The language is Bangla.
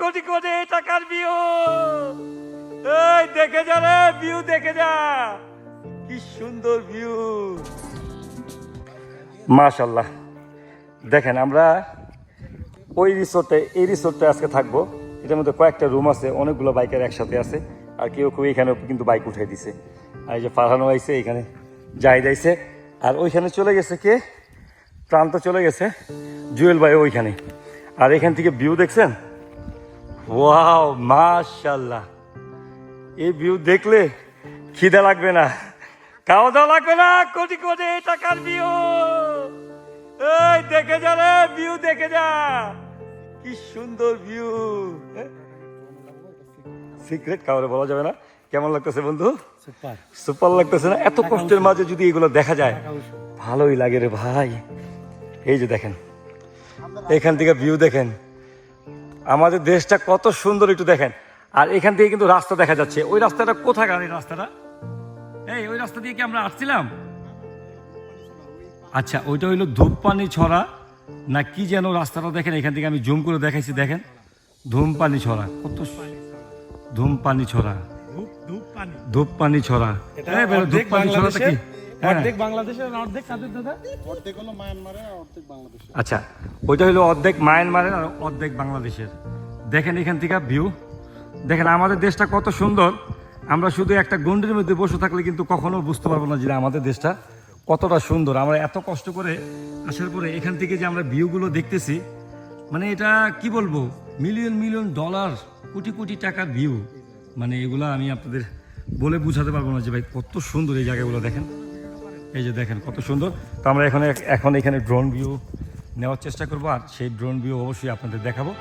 কোটি কোটি টাকার ভিউ। এই দেখে যা রে, ভিউ দেখে যা, কি সুন্দর ভিউ। মাশাআল্লাহ। দেখেন আমরা ওই রিসোর্টে, এই রিসোর্টে আজকে থাকবো। এটার মধ্যে কয়েকটা রুম আছে, অনেকগুলো বাইকের একসাথে আছে। আর কেউ কেউ এখানেও কিন্তু বাইক উঠাই দিছে। আর এই যে ফারহানও আইছে, এখানে জাহিদ আইছে। আর ওইখানে চলে গেছে কে, প্রান্ত চলে গেছে, জুয়েল ভাই ওইখানে। আর এখান থেকে ভিউ দেখছেন, ওয়াও মাশাআল্লাহ। এই ভিউ দেখলে খিদে লাগবে না, খাওয়া দাওয়া লাগবে না, কোটি কোটি টাকার ভিউ। এই দেখে যা রে, ভিউ দেখে যা, কি সুন্দর ভিউ। সিক্রেট কাউরে বলা যাবে না। কেমন লাগতেছে বন্ধু? সুপার সুপার লাগতেছে না? এত কষ্টের মাঝে যদি এগুলো দেখা যায় ভালোই লাগে রে ভাই। এই যে দেখেন, এখান থেকে ভিউ দেখেন, আমাদের দেশটা কত সুন্দর, একটু দেখেন। আর এখান থেকে কিন্তু রাস্তা দেখা যাচ্ছে। ওই রাস্তাটা কোথাকার? এই রাস্তাটা, এই ওই রাস্তা দিয়ে কি আমরা আসছিলাম? আচ্ছা, ওইটা হইলো ধূপপানি ছড়া না কি যেন রাস্তাটা। দেখেন এখান থেকে আমি জুম করে দেখাইছি, দেখেন ধূমপানি ছড়া, কত ধূমপানি ছড়া, ধূপপানি ছড়া। ধূপপানি ছড়াটা কি? অর্ধেক বাংলাদেশের আর অর্ধেক কাদের দাদা? অর্ধেক হলো মায়ানমারের আর অর্ধেক বাংলাদেশের। আচ্ছা, ওইটা হলো অর্ধেক মায়ানমারের আর অর্ধেক বাংলাদেশের। দেখেন এখান থেকে ভিউ দেখেন, আমাদের দেশটা কত সুন্দর। আমরা শুধু একটা গন্ডির মধ্যে বসে থাকলে কিন্তু কখনো বুঝতে পারবো না যে আমাদের দেশটা কতটা সুন্দর। আমরা এত কষ্ট করে আসার পরে এখান থেকে যে আমরা ভিউগুলো দেখতেছি, মানে এটা কি বলবো, million million dollar, crore crore টাকার ভিউ। মানে এগুলো আমি আপনাদের বলে বুঝাতে পারবো না যে ভাই কত সুন্দর এই জায়গাগুলো। দেখেন এই যে দেখেন কত সুন্দর। তো আমরা এখন এখানে ড্রোন ভিউ নেওয়ার চেষ্টা করবো, আর সেই ড্রোন ভিউ অবশ্যই আপনাদের দেখাবো।